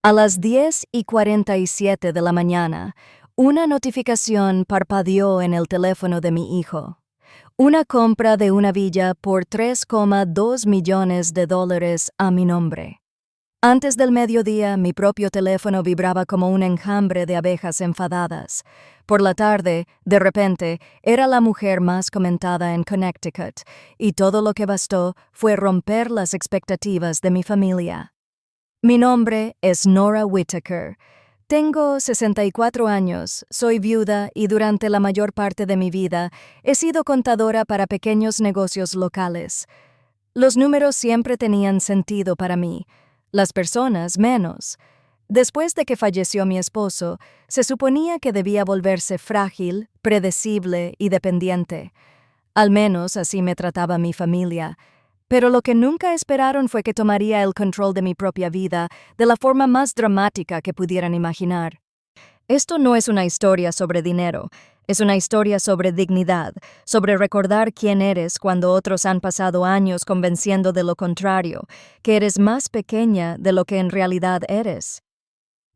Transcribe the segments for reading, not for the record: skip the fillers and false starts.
A las 10:47 de la mañana, una notificación parpadeó en el teléfono de mi hijo. Una compra de una villa por $3,2 millones a mi nombre. Antes del mediodía, mi propio teléfono vibraba como un enjambre de abejas enfadadas. Por la tarde, de repente, era la mujer más comentada en Connecticut, y todo lo que bastó fue romper las expectativas de mi familia. Mi nombre es Nora Whitaker. Tengo 64 años, soy viuda y durante la mayor parte de mi vida he sido contadora para pequeños negocios locales. Los números siempre tenían sentido para mí, las personas menos. Después de que falleció mi esposo, se suponía que debía volverse frágil, predecible y dependiente. Al menos así me trataba mi familia. Pero lo que nunca esperaron fue que tomaría el control de mi propia vida de la forma más dramática que pudieran imaginar. Esto no es una historia sobre dinero, es una historia sobre dignidad, sobre recordar quién eres cuando otros han pasado años convenciendo de lo contrario, que eres más pequeña de lo que en realidad eres.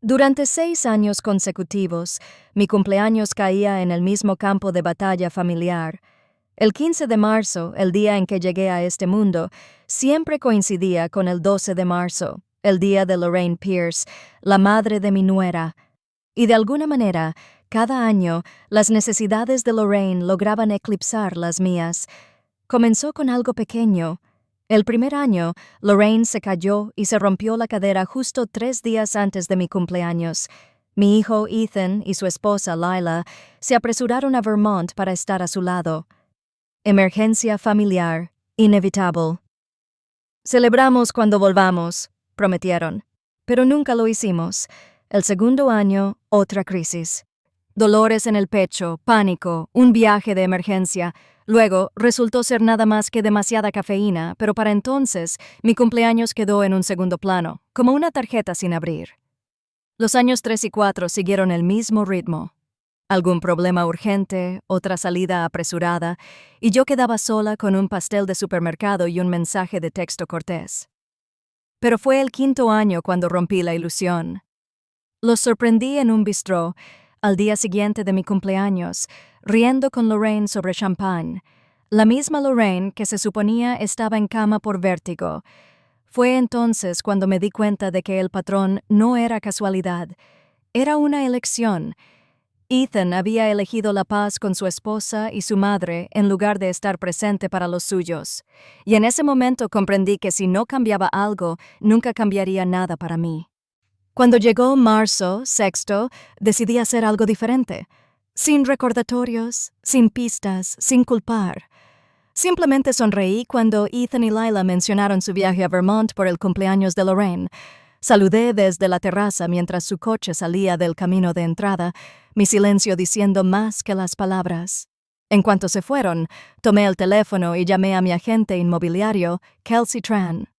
Durante 6 años consecutivos, mi cumpleaños caía en el mismo campo de batalla familiar. El 15 de marzo, el día en que llegué a este mundo, siempre coincidía con el 12 de marzo, el día de Lorraine Pierce, la madre de mi nuera. Y de alguna manera, cada año, las necesidades de Lorraine lograban eclipsar las mías. Comenzó con algo pequeño. El primer año, Lorraine se cayó y se rompió la cadera justo 3 días antes de mi cumpleaños. Mi hijo Ethan y su esposa Lila se apresuraron a Vermont para estar a su lado. Emergencia familiar, inevitable. Celebramos cuando volvamos, prometieron, pero nunca lo hicimos. El segundo año, otra crisis. Dolores en el pecho, pánico, un viaje de emergencia. Luego, resultó ser nada más que demasiada cafeína, pero para entonces, mi cumpleaños quedó en un segundo plano, como una tarjeta sin abrir. Los años 3 y 4 siguieron el mismo ritmo. Algún problema urgente, otra salida apresurada, y yo quedaba sola con un pastel de supermercado y un mensaje de texto cortés. Pero fue el quinto año cuando rompí la ilusión. Los sorprendí en un bistró, al día siguiente de mi cumpleaños, riendo con Lorraine sobre champán, la misma Lorraine que se suponía estaba en cama por vértigo. Fue entonces cuando me di cuenta de que el patrón no era casualidad, era una elección. Ethan había elegido la paz con su esposa y su madre en lugar de estar presente para los suyos, y en ese momento comprendí que si no cambiaba algo, nunca cambiaría nada para mí. Cuando llegó marzo, sexto, decidí hacer algo diferente, sin recordatorios, sin pistas, sin culpar. Simplemente sonreí cuando Ethan y Lila mencionaron su viaje a Vermont por el cumpleaños de Lorraine. Saludé desde la terraza mientras su coche salía del camino de entrada, mi silencio diciendo más que las palabras. En cuanto se fueron, tomé el teléfono y llamé a mi agente inmobiliario, Kelsey Tran.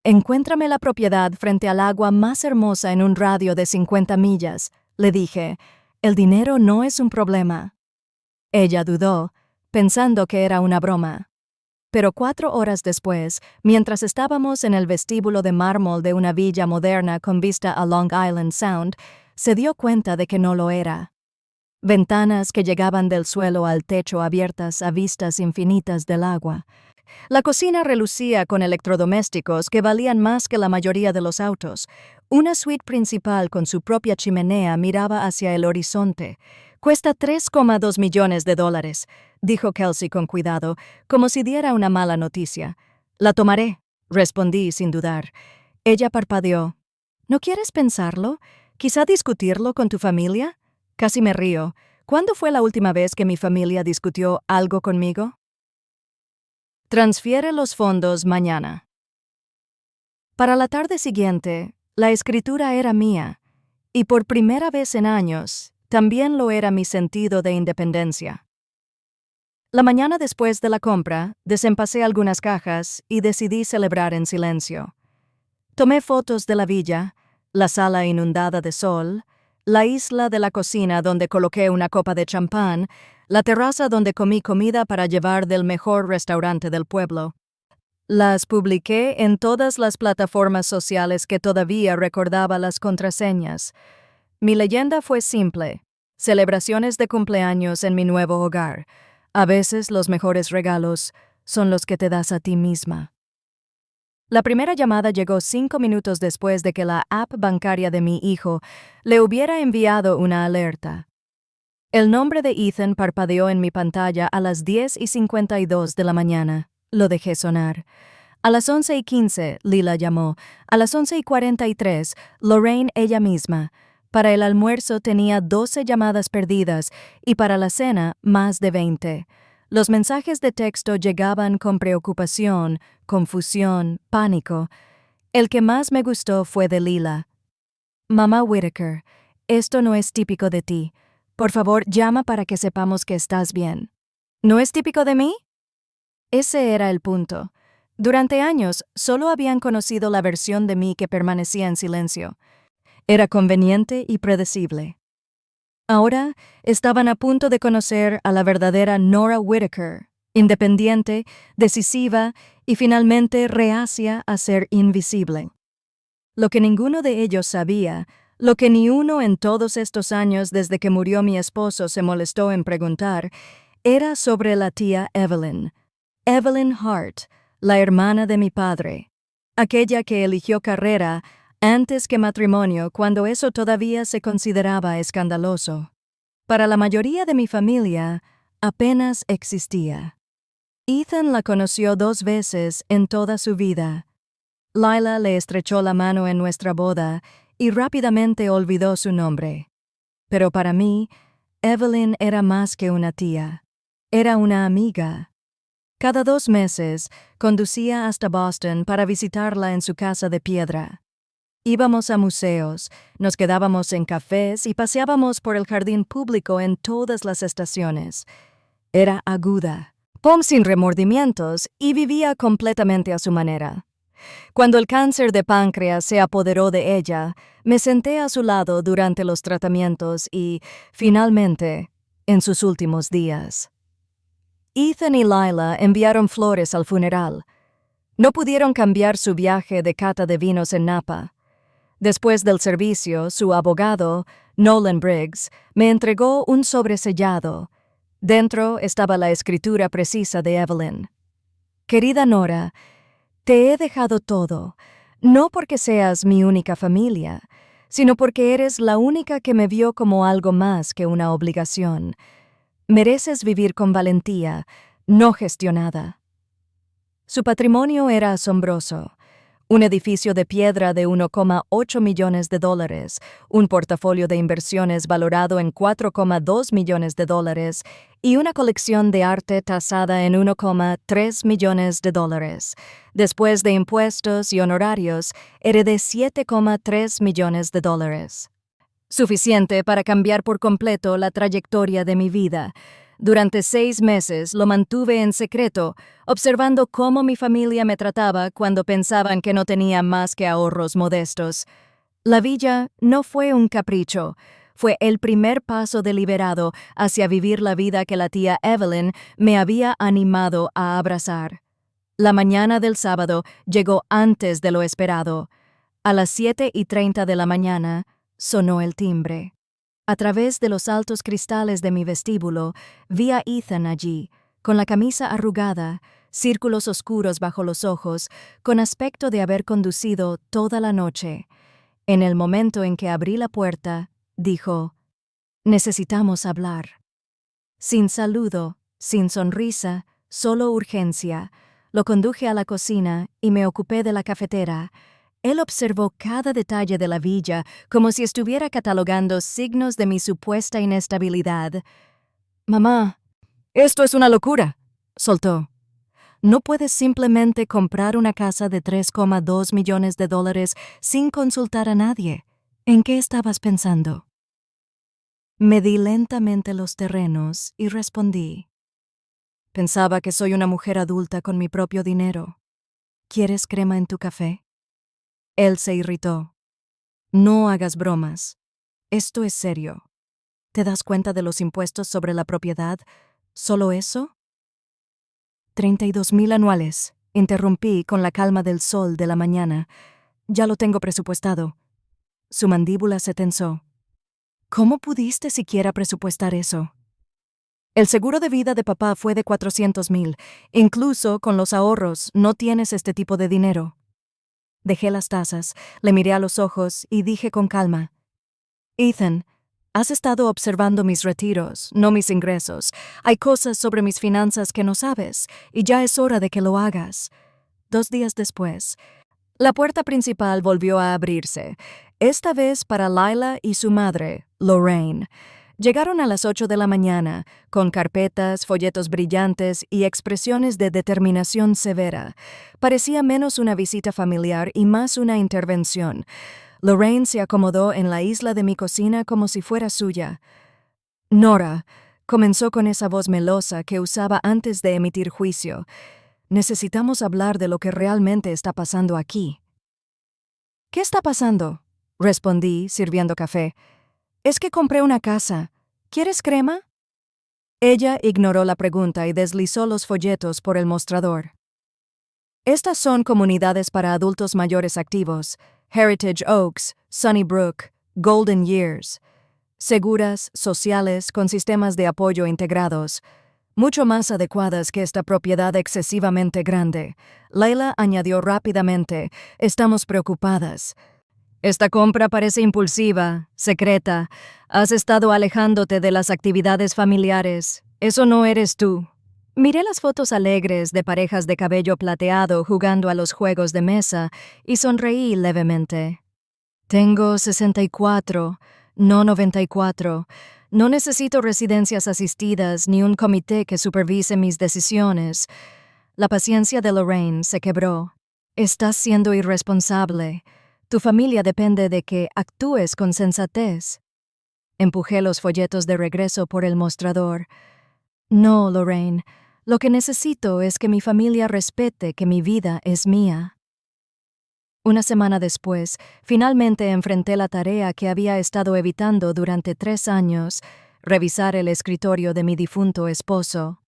«Encuéntrame la propiedad frente al agua más hermosa en un radio de 50 millas», le dije. «El dinero no es un problema». Ella dudó, pensando que era una broma. Pero 4 horas después, mientras estábamos en el vestíbulo de mármol de una villa moderna con vista a Long Island Sound, se dio cuenta de que no lo era. Ventanas que llegaban del suelo al techo abiertas a vistas infinitas del agua. La cocina relucía con electrodomésticos que valían más que la mayoría de los autos. Una suite principal con su propia chimenea miraba hacia el horizonte. «Cuesta $3,2 millones», dijo Kelsey con cuidado, como si diera una mala noticia. «La tomaré», respondí sin dudar. Ella parpadeó. «¿No quieres pensarlo? ¿Quizá discutirlo con tu familia?» Casi me río. ¿Cuándo fue la última vez que mi familia discutió algo conmigo? Transfiere los fondos mañana. Para la tarde siguiente, la escritura era mía, y por primera vez en años, también lo era mi sentido de independencia. La mañana después de la compra, desempacé algunas cajas y decidí celebrar en silencio. Tomé fotos de la villa, la sala inundada de sol, la isla de la cocina donde coloqué una copa de champán, la terraza donde comí comida para llevar del mejor restaurante del pueblo. Las publiqué en todas las plataformas sociales que todavía recordaba las contraseñas. Mi leyenda fue simple: celebraciones de cumpleaños en mi nuevo hogar. A veces los mejores regalos son los que te das a ti misma. La primera llamada llegó 5 minutos después de que la app bancaria de mi hijo le hubiera enviado una alerta. El nombre de Ethan parpadeó en mi pantalla a las 10:52 de la mañana. Lo dejé sonar. A las 11:15, Lila llamó. A las 11:43, Lorraine ella misma. Para el almuerzo tenía 12 llamadas perdidas y para la cena más de 20. Los mensajes de texto llegaban con preocupación, confusión, pánico. El que más me gustó fue de Lila. Mamá Whitaker, esto no es típico de ti. Por favor, llama para que sepamos que estás bien. ¿No es típico de mí? Ese era el punto. Durante años, solo habían conocido la versión de mí que permanecía en silencio. Era conveniente y predecible. Ahora estaban a punto de conocer a la verdadera Nora Whitaker, independiente, decisiva y finalmente reacia a ser invisible. Lo que ninguno de ellos sabía, lo que ni uno en todos estos años desde que murió mi esposo se molestó en preguntar, era sobre la tía Evelyn. Evelyn Hart, la hermana de mi padre, aquella que eligió carrera antes que matrimonio cuando eso todavía se consideraba escandaloso. Para la mayoría de mi familia, apenas existía. Ethan la conoció 2 veces en toda su vida. Lila le estrechó la mano en nuestra boda y rápidamente olvidó su nombre. Pero para mí, Evelyn era más que una tía. Era una amiga. Cada 2 meses, conducía hasta Boston para visitarla en su casa de piedra. Íbamos a museos, nos quedábamos en cafés y paseábamos por el jardín público en todas las estaciones. Era aguda, sin remordimientos y vivía completamente a su manera. Cuando el cáncer de páncreas se apoderó de ella, me senté a su lado durante los tratamientos y, finalmente, en sus últimos días. Ethan y Lila enviaron flores al funeral. No pudieron cambiar su viaje de cata de vinos en Napa. Después del servicio, su abogado, Nolan Briggs, me entregó un sobresellado. Dentro estaba la escritura precisa de Evelyn. Querida Nora, te he dejado todo, no porque seas mi única familia, sino porque eres la única que me vio como algo más que una obligación. Mereces vivir con valentía, no gestionada. Su patrimonio era asombroso. Un edificio de piedra de $1,8 millones, un portafolio de inversiones valorado en $4,2 millones y una colección de arte tasada en $1,3 millones. Después de impuestos y honorarios, heredé $7,3 millones. Suficiente para cambiar por completo la trayectoria de mi vida. Durante 6 meses lo mantuve en secreto, observando cómo mi familia me trataba cuando pensaban que no tenía más que ahorros modestos. La villa no fue un capricho, fue el primer paso deliberado hacia vivir la vida que la tía Evelyn me había animado a abrazar. La mañana del sábado llegó antes de lo esperado. A las 7:30 de la mañana, sonó el timbre. A través de los altos cristales de mi vestíbulo, vi a Ethan allí, con la camisa arrugada, círculos oscuros bajo los ojos, con aspecto de haber conducido toda la noche. En el momento en que abrí la puerta, dijo: «Necesitamos hablar». Sin saludo, sin sonrisa, solo urgencia, lo conduje a la cocina y me ocupé de la cafetera. Él observó cada detalle de la villa como si estuviera catalogando signos de mi supuesta inestabilidad. «Mamá, esto es una locura», soltó. «No puedes simplemente comprar una casa de $3,2 millones sin consultar a nadie. ¿En qué estabas pensando?» Medí lentamente los terrenos y respondí: «Pensaba que soy una mujer adulta con mi propio dinero. ¿Quieres crema en tu café?» Él se irritó. «No hagas bromas. Esto es serio. ¿Te das cuenta de los impuestos sobre la propiedad? ¿Solo eso? 32,000 anuales», Interrumpí con la calma del sol de la mañana. Ya lo tengo presupuestado. Su mandíbula se tensó. ¿Cómo pudiste siquiera presupuestar eso? El seguro de vida de papá fue de 400,000. Incluso con los ahorros no tienes este tipo de dinero. Dejé las tazas, le miré a los ojos y dije con calma: Ethan, has estado observando mis retiros, no mis ingresos. Hay cosas sobre mis finanzas que no sabes, y ya es hora de que lo hagas. 2 días después, la puerta principal volvió a abrirse, esta vez para Lila y su madre, Lorraine. Llegaron a las 8 de la mañana, con carpetas, folletos brillantes y expresiones de determinación severa. Parecía menos una visita familiar y más una intervención. Lorraine se acomodó en la isla de mi cocina como si fuera suya. Nora, comenzó con esa voz melosa que usaba antes de emitir juicio. Necesitamos hablar de lo que realmente está pasando aquí. ¿Qué está pasando?, respondí, sirviendo café. Es que compré una casa. ¿Quieres crema? Ella ignoró la pregunta y deslizó los folletos por el mostrador. Estas son comunidades para adultos mayores activos: Heritage Oaks, Sunnybrook, Golden Years. Seguras, sociales, con sistemas de apoyo integrados. Mucho más adecuadas que esta propiedad excesivamente grande. Leila añadió rápidamente: estamos preocupadas. Esta compra parece impulsiva, secreta. Has estado alejándote de las actividades familiares. Eso no eres tú. Miré las fotos alegres de parejas de cabello plateado jugando a los juegos de mesa y sonreí levemente. Tengo 64, no 94. No necesito residencias asistidas ni un comité que supervise mis decisiones. La paciencia de Lorraine se quebró. Estás siendo irresponsable. Tu familia depende de que actúes con sensatez. Empujé los folletos de regreso por el mostrador. No, Lorraine. Lo que necesito es que mi familia respete que mi vida es mía. Una semana después, finalmente enfrenté la tarea que había estado evitando durante 3 años: revisar el escritorio de mi difunto esposo.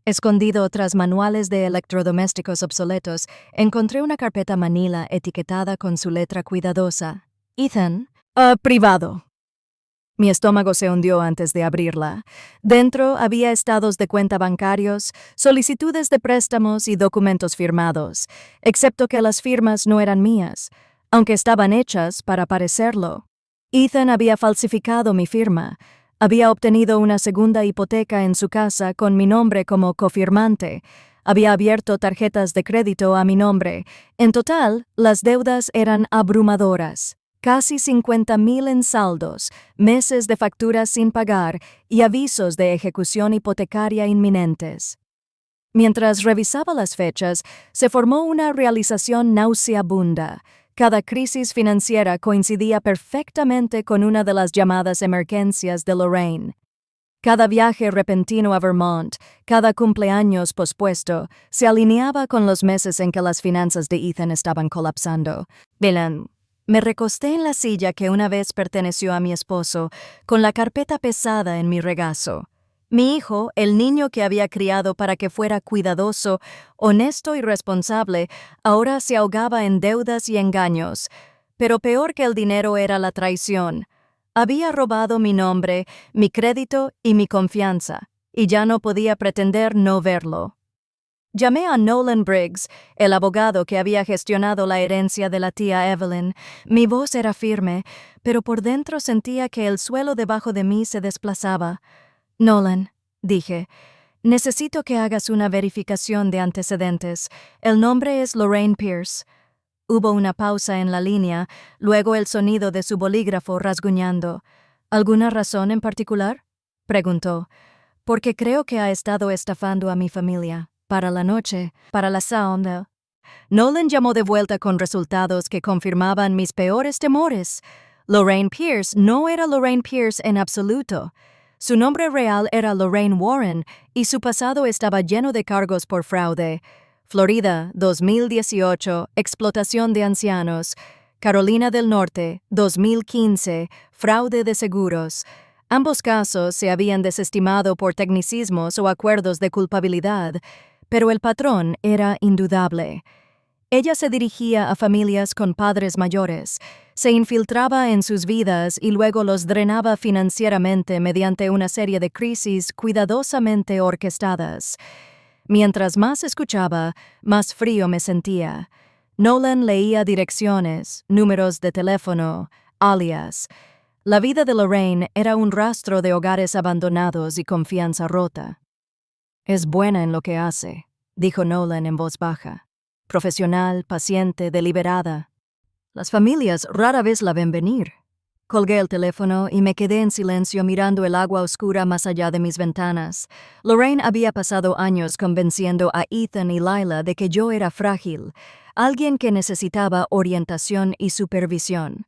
Escondido tras manuales de electrodomésticos obsoletos, encontré una carpeta manila etiquetada con su letra cuidadosa: Ethan, privado. Mi estómago se hundió antes de abrirla. Dentro había estados de cuenta bancarios, solicitudes de préstamos y documentos firmados, excepto que las firmas no eran mías, aunque estaban hechas para parecerlo. Ethan había falsificado mi firma. Había obtenido una segunda hipoteca en su casa con mi nombre como cofirmante. Había abierto tarjetas de crédito a mi nombre. En total, las deudas eran abrumadoras. Casi 50,000 en saldos, meses de facturas sin pagar y avisos de ejecución hipotecaria inminentes. Mientras revisaba las fechas, se formó una realización nauseabunda. Cada crisis financiera coincidía perfectamente con una de las llamadas emergencias de Lorraine. Cada viaje repentino a Vermont, cada cumpleaños pospuesto, se alineaba con los meses en que las finanzas de Ethan estaban colapsando. Me recosté en la silla que una vez perteneció a mi esposo, con la carpeta pesada en mi regazo. Mi hijo, el niño que había criado para que fuera cuidadoso, honesto y responsable, ahora se ahogaba en deudas y engaños. Pero peor que el dinero era la traición. Había robado mi nombre, mi crédito y mi confianza, y ya no podía pretender no verlo. Llamé a Nolan Briggs, el abogado que había gestionado la herencia de la tía Evelyn. Mi voz era firme, pero por dentro sentía que el suelo debajo de mí se desplazaba. Nolan, dije, necesito que hagas una verificación de antecedentes. El nombre es Lorraine Pierce. Hubo una pausa en la línea, luego el sonido de su bolígrafo rasguñando. ¿Alguna razón en particular?, preguntó. Porque creo que ha estado estafando a mi familia. Para la noche, para la sound. Nolan llamó de vuelta con resultados que confirmaban mis peores temores. Lorraine Pierce no era Lorraine Pierce en absoluto. Su nombre real era Lorraine Warren y su pasado estaba lleno de cargos por fraude. Florida, 2018, explotación de ancianos. Carolina del Norte, 2015, fraude de seguros. Ambos casos se habían desestimado por tecnicismos o acuerdos de culpabilidad, Pero el patrón era indudable. Ella se dirigía a familias con padres mayores, se infiltraba en sus vidas y luego los drenaba financieramente mediante una serie de crisis cuidadosamente orquestadas. Mientras más escuchaba, más frío me sentía. Nolan leía direcciones, números de teléfono, alias. La vida de Lorraine era un rastro de hogares abandonados y confianza rota. «Es buena en lo que hace», dijo Nolan en voz baja. «Profesional, paciente, deliberada. Las familias rara vez la ven venir». Colgué el teléfono y me quedé en silencio mirando el agua oscura más allá de mis ventanas. Lorraine había pasado años convenciendo a Ethan y Lila de que yo era frágil, alguien que necesitaba orientación y supervisión.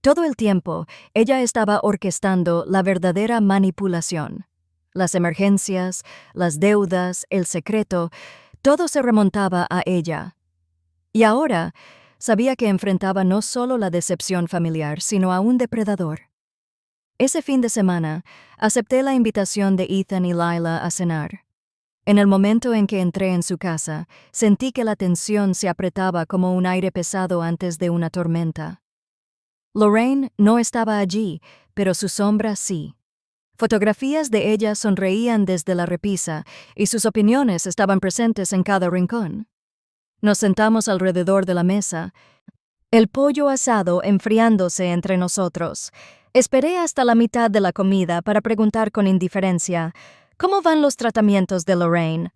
Todo el tiempo, ella estaba orquestando la verdadera manipulación. Las emergencias, las deudas, el secreto, todo se remontaba a ella. Y ahora, sabía que enfrentaba no solo la decepción familiar, sino a un depredador. Ese fin de semana, acepté la invitación de Ethan y Lila a cenar. En el momento en que entré en su casa, sentí que la tensión se apretaba como un aire pesado antes de una tormenta. Lorraine no estaba allí, pero su sombra sí. Fotografías de ella sonreían desde la repisa y sus opiniones estaban presentes en cada rincón. Nos sentamos alrededor de la mesa, el pollo asado enfriándose entre nosotros. Esperé hasta la mitad de la comida para preguntar con indiferencia, ¿cómo van los tratamientos de Lorraine?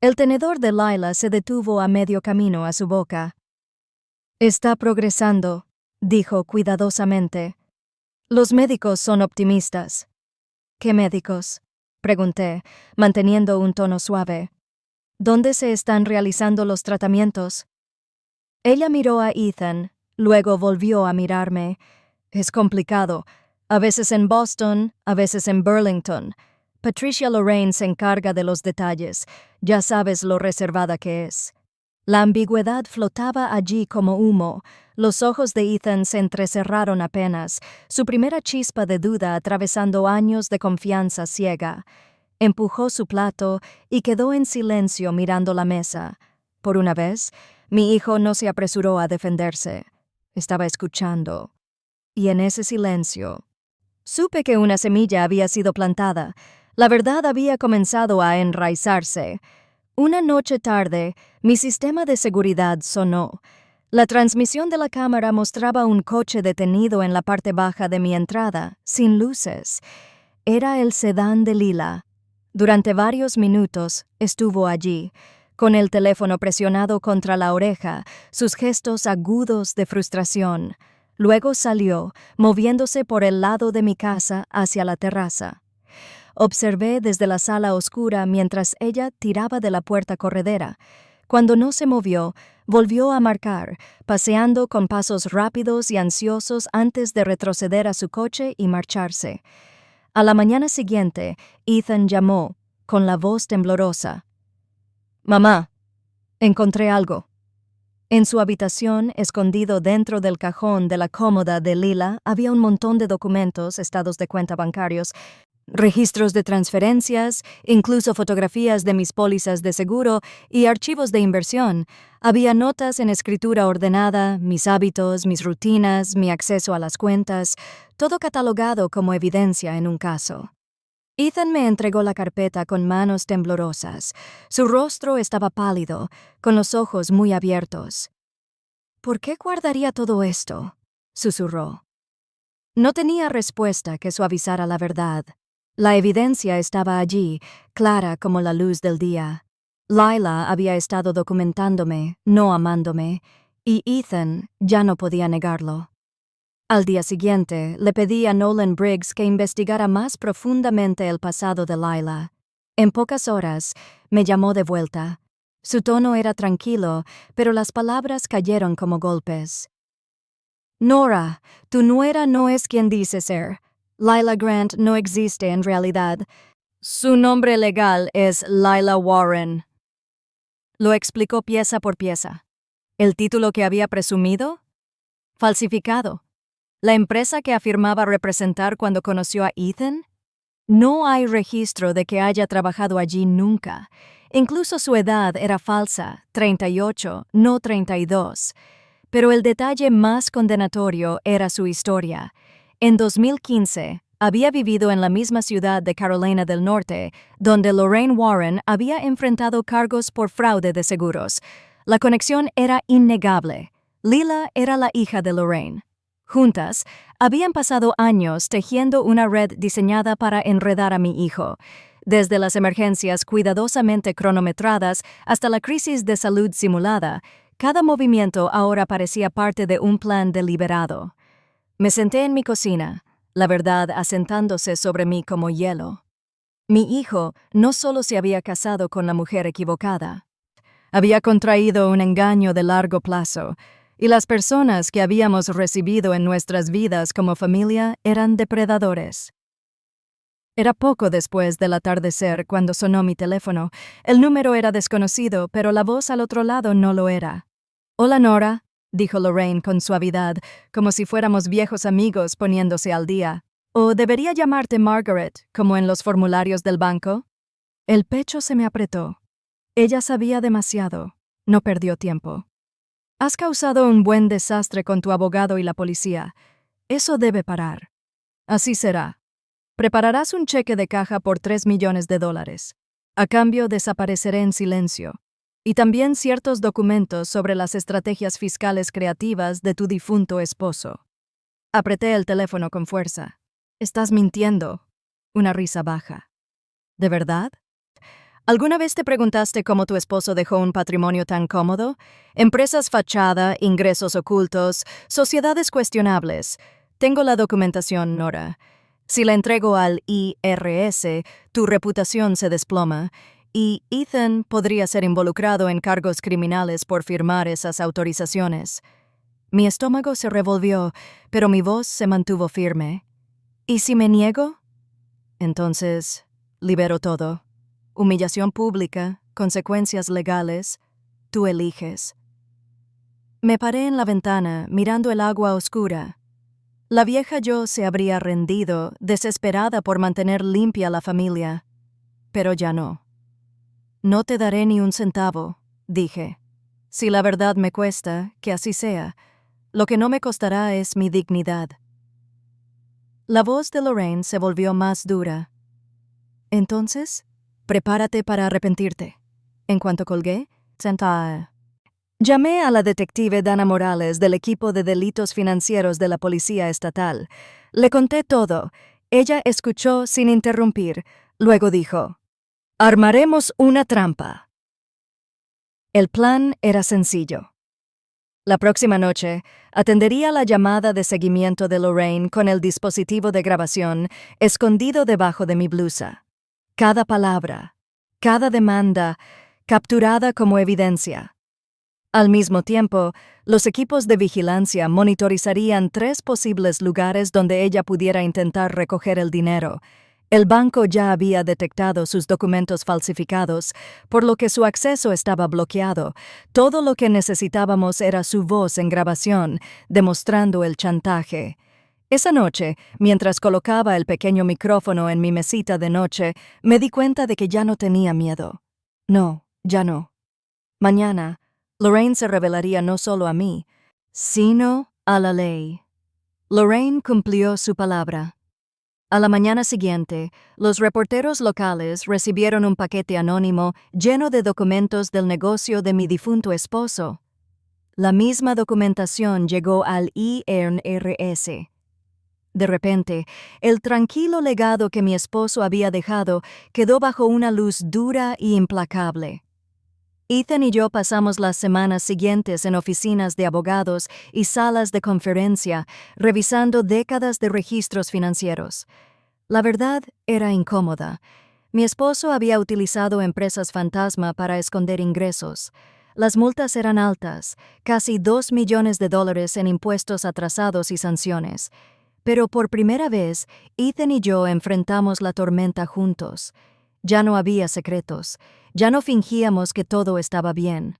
El tenedor de Lila se detuvo a medio camino a su boca. «Está progresando», dijo cuidadosamente. «Los médicos son optimistas». «¿Qué médicos?», pregunté, manteniendo un tono suave. «¿Dónde se están realizando los tratamientos?». Ella miró a Ethan, luego volvió a mirarme. «Es complicado. A veces en Boston, a veces en Burlington. Patricia Lorraine se encarga de los detalles. Ya sabes lo reservada que es». La ambigüedad flotaba allí como humo. Los ojos de Ethan se entrecerraron apenas, su primera chispa de duda atravesando años de confianza ciega. Empujó su plato y quedó en silencio mirando la mesa. Por una vez, mi hijo no se apresuró a defenderse. Estaba escuchando. Y en ese silencio, supe que una semilla había sido plantada. La verdad había comenzado a enraizarse. Una noche tarde, mi sistema de seguridad sonó. La transmisión de la cámara mostraba un coche detenido en la parte baja de mi entrada, sin luces. Era el sedán de Lila. Durante varios minutos estuvo allí, con el teléfono presionado contra la oreja, sus gestos agudos de frustración. Luego salió, moviéndose por el lado de mi casa hacia la terraza. Observé desde la sala oscura mientras ella tiraba de la puerta corredera. Cuando no se movió, volvió a marcar, paseando con pasos rápidos y ansiosos antes de retroceder a su coche y marcharse. A la mañana siguiente, Ethan llamó, con la voz temblorosa. «Mamá, encontré algo». En su habitación, escondido dentro del cajón de la cómoda de Lila, había un montón de documentos, estados de cuenta bancarios, registros de transferencias, incluso fotografías de mis pólizas de seguro y archivos de inversión. Había notas en escritura ordenada, mis hábitos, mis rutinas, mi acceso a las cuentas, todo catalogado como evidencia en un caso. Ethan me entregó la carpeta con manos temblorosas. Su rostro estaba pálido, con los ojos muy abiertos. «¿Por qué guardaría todo esto?», susurró. No tenía respuesta que suavizara la verdad. La evidencia estaba allí, clara como la luz del día. Lila había estado documentándome, no amándome, y Ethan ya no podía negarlo. Al día siguiente, le pedí a Nolan Briggs que investigara más profundamente el pasado de Lila. En pocas horas, me llamó de vuelta. Su tono era tranquilo, pero las palabras cayeron como golpes. «Nora, tu nuera no es quien dice ser. Lila Grant no existe en realidad. Su nombre legal es Lila Warren». Lo explicó pieza por pieza. ¿El título que había presumido? Falsificado. ¿La empresa que afirmaba representar cuando conoció a Ethan? No hay registro de que haya trabajado allí nunca. Incluso su edad era falsa, 38, no 32. Pero el detalle más condenatorio era su historia. En 2015, había vivido en la misma ciudad de Carolina del Norte, donde Lorraine Warren había enfrentado cargos por fraude de seguros. La conexión era innegable. Lila era la hija de Lorraine. Juntas, habían pasado años tejiendo una red diseñada para enredar a mi hijo, desde las emergencias cuidadosamente cronometradas hasta la crisis de salud simulada. Cada movimiento ahora parecía parte de un plan deliberado. Me senté en mi cocina, la verdad asentándose sobre mí como hielo. Mi hijo no solo se había casado con la mujer equivocada, había contraído un engaño de largo plazo, y las personas que habíamos recibido en nuestras vidas como familia eran depredadores. Era poco después del atardecer cuando sonó mi teléfono. El número era desconocido, pero la voz al otro lado no lo era. «Hola, Nora», dijo Lorraine con suavidad, como si fuéramos viejos amigos poniéndose al día. «¿O debería llamarte Margaret, como en los formularios del banco?» El pecho se me apretó. Ella sabía demasiado. No perdió tiempo. «Has causado un buen desastre con tu abogado y la policía. Eso debe parar. Así será. Prepararás un cheque de caja por $3 millones. A cambio, desapareceré en silencio. Y también ciertos documentos sobre las estrategias fiscales creativas de tu difunto esposo». Apreté el teléfono con fuerza. «Estás mintiendo». Una risa baja. «¿De verdad? ¿Alguna vez te preguntaste cómo tu esposo dejó un patrimonio tan cómodo? Empresas fachada, ingresos ocultos, sociedades cuestionables. Tengo la documentación, Nora. Si la entrego al IRS, tu reputación se desploma, y Ethan podría ser involucrado en cargos criminales por firmar esas autorizaciones». Mi estómago se revolvió, pero mi voz se mantuvo firme. «¿Y si me niego?» «Entonces, libero todo. Humillación pública, consecuencias legales, tú eliges». Me paré en la ventana, mirando el agua oscura. La vieja yo se habría rendido, desesperada por mantener limpia la familia. Pero ya no. «No te daré ni un centavo», dije. «Si la verdad me cuesta, que así sea. Lo que no me costará es mi dignidad». La voz de Lorraine se volvió más dura. «Entonces, prepárate para arrepentirte». En cuanto colgué, sentada. Llamé a la detective Dana Morales del equipo de delitos financieros de la Policía Estatal. Le conté todo. Ella escuchó sin interrumpir. Luego dijo: «Armaremos una trampa». El plan era sencillo. La próxima noche, atendería la llamada de seguimiento de Lorraine con el dispositivo de grabación escondido debajo de mi blusa. Cada palabra, cada demanda, capturada como evidencia. Al mismo tiempo, los equipos de vigilancia monitorizarían 3 posibles lugares donde ella pudiera intentar recoger el dinero. El banco ya había detectado sus documentos falsificados, por lo que su acceso estaba bloqueado. Todo lo que necesitábamos era su voz en grabación, demostrando el chantaje. Esa noche, mientras colocaba el pequeño micrófono en mi mesita de noche, me di cuenta de que ya no tenía miedo. No, ya no. Mañana, Lorraine se revelaría no solo a mí, sino a la ley. Lorraine cumplió su palabra. A la mañana siguiente, los reporteros locales recibieron un paquete anónimo lleno de documentos del negocio de mi difunto esposo. La misma documentación llegó al IRS. De repente, el tranquilo legado que mi esposo había dejado quedó bajo una luz dura y implacable. Ethan y yo pasamos las semanas siguientes en oficinas de abogados y salas de conferencia, revisando décadas de registros financieros. La verdad era incómoda. Mi esposo había utilizado empresas fantasma para esconder ingresos. Las multas eran altas, casi $2 millones en impuestos atrasados y sanciones. Pero por primera vez, Ethan y yo enfrentamos la tormenta juntos. Ya no había secretos. Ya no fingíamos que todo estaba bien.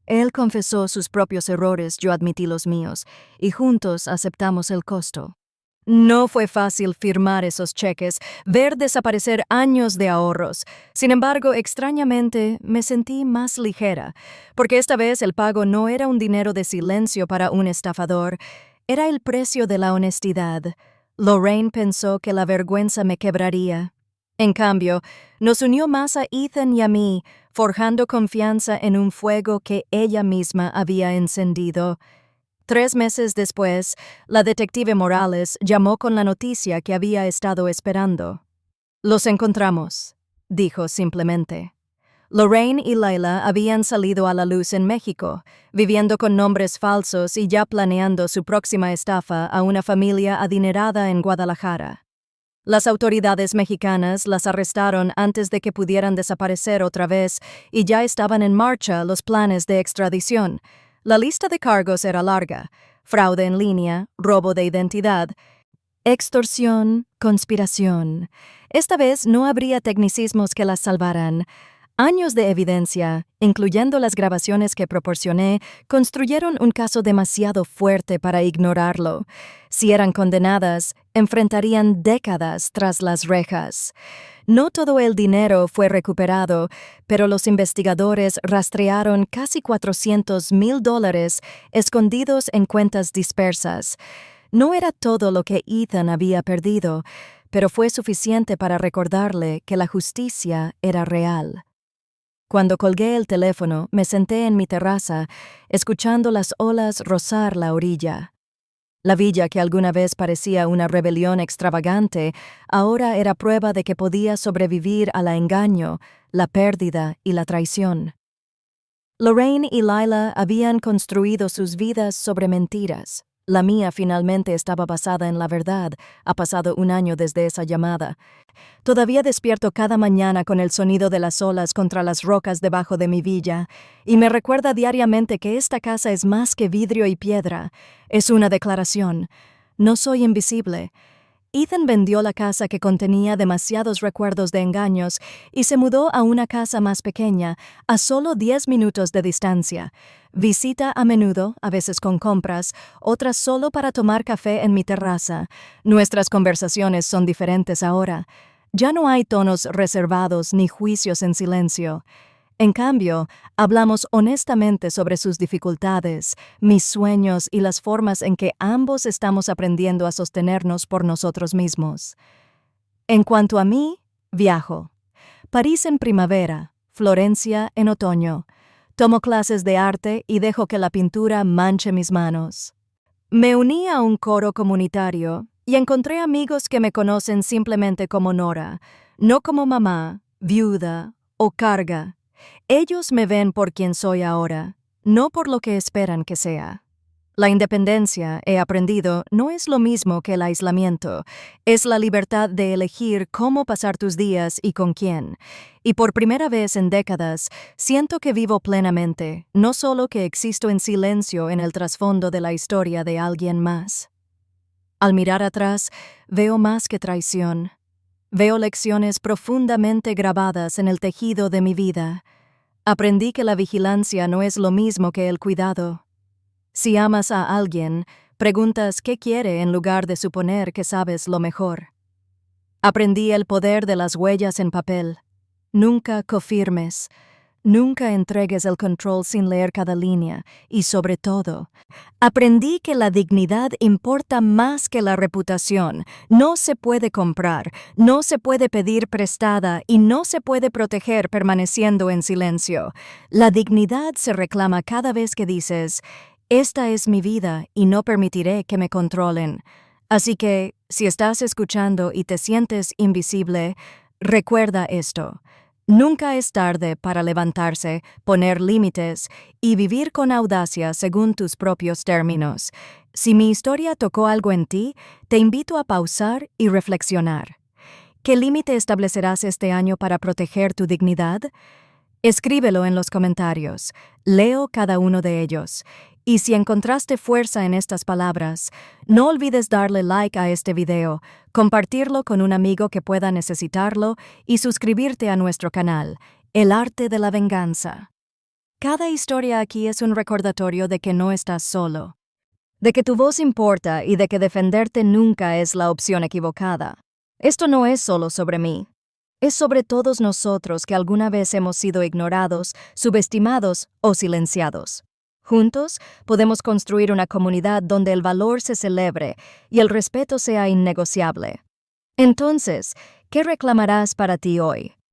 Él confesó sus propios errores, yo admití los míos, y juntos aceptamos el costo. No fue fácil firmar esos cheques, ver desaparecer años de ahorros. Sin embargo, extrañamente, me sentí más ligera, porque esta vez el pago no era un dinero de silencio para un estafador, era el precio de la honestidad. Lorraine pensó que la vergüenza me quebraría. En cambio, nos unió más a Ethan y a mí, forjando confianza en un fuego que ella misma había encendido. 3 meses después, la detective Morales llamó con la noticia que había estado esperando. «Los encontramos», dijo simplemente. Lorraine y Lila habían salido a la luz en México, viviendo con nombres falsos y ya planeando su próxima estafa a una familia adinerada en Guadalajara. Las autoridades mexicanas las arrestaron antes de que pudieran desaparecer otra vez y ya estaban en marcha los planes de extradición. La lista de cargos era larga: fraude en línea, robo de identidad, extorsión, conspiración. Esta vez no habría tecnicismos que las salvaran. Años de evidencia, incluyendo las grabaciones que proporcioné, construyeron un caso demasiado fuerte para ignorarlo. Si eran condenadas, enfrentarían décadas tras las rejas. No todo el dinero fue recuperado, pero los investigadores rastrearon casi $400,000 escondidos en cuentas dispersas. No era todo lo que Ethan había perdido, pero fue suficiente para recordarle que la justicia era real. Cuando colgué el teléfono, me senté en mi terraza, escuchando las olas rozar la orilla. La villa que alguna vez parecía una rebelión extravagante, ahora era prueba de que podía sobrevivir al engaño, la pérdida y la traición. Lorraine y Lila habían construido sus vidas sobre mentiras. La mía finalmente estaba basada en la verdad. Ha pasado 1 año desde esa llamada. Todavía despierto cada mañana con el sonido de las olas contra las rocas debajo de mi villa, y me recuerda diariamente que esta casa es más que vidrio y piedra. Es una declaración. No soy invisible. Ethan vendió la casa que contenía demasiados recuerdos de engaños y se mudó a una casa más pequeña, a solo 10 minutos de distancia. Visita a menudo, a veces con compras, otras solo para tomar café en mi terraza. Nuestras conversaciones son diferentes ahora. Ya no hay tonos reservados ni juicios en silencio. En cambio, hablamos honestamente sobre sus dificultades, mis sueños y las formas en que ambos estamos aprendiendo a sostenernos por nosotros mismos. En cuanto a mí, viajo. París en primavera, Florencia en otoño. Tomo clases de arte y dejo que la pintura manche mis manos. Me uní a un coro comunitario y encontré amigos que me conocen simplemente como Nora, no como mamá, viuda o carga. Ellos me ven por quien soy ahora, no por lo que esperan que sea. La independencia, he aprendido, no es lo mismo que el aislamiento. Es la libertad de elegir cómo pasar tus días y con quién. Y por primera vez en décadas, siento que vivo plenamente, no solo que existo en silencio en el trasfondo de la historia de alguien más. Al mirar atrás, veo más que traición. Veo lecciones profundamente grabadas en el tejido de mi vida. Aprendí que la vigilancia no es lo mismo que el cuidado. Si amas a alguien, preguntas qué quiere en lugar de suponer que sabes lo mejor. Aprendí el poder de las huellas en papel. Nunca cofirmes. Nunca entregues el control sin leer cada línea. Y sobre todo, aprendí que la dignidad importa más que la reputación. No se puede comprar, no se puede pedir prestada y no se puede proteger permaneciendo en silencio. La dignidad se reclama cada vez que dices: «Esta es mi vida y no permitiré que me controlen». Así que, si estás escuchando y te sientes invisible, recuerda esto. Nunca es tarde para levantarse, poner límites y vivir con audacia según tus propios términos. Si mi historia tocó algo en ti, te invito a pausar y reflexionar. ¿Qué límite establecerás este año para proteger tu dignidad? Escríbelo en los comentarios. Leo cada uno de ellos. Y si encontraste fuerza en estas palabras, no olvides darle like a este video, compartirlo con un amigo que pueda necesitarlo y suscribirte a nuestro canal, El Arte de la Venganza. Cada historia aquí es un recordatorio de que no estás solo. de que tu voz importa y de que defenderte nunca es la opción equivocada. Esto no es solo sobre mí. Es sobre todos nosotros que alguna vez hemos sido ignorados, subestimados o silenciados. Juntos podemos construir una comunidad donde el valor se celebre y el respeto sea innegociable. Entonces, ¿qué reclamarás para ti hoy?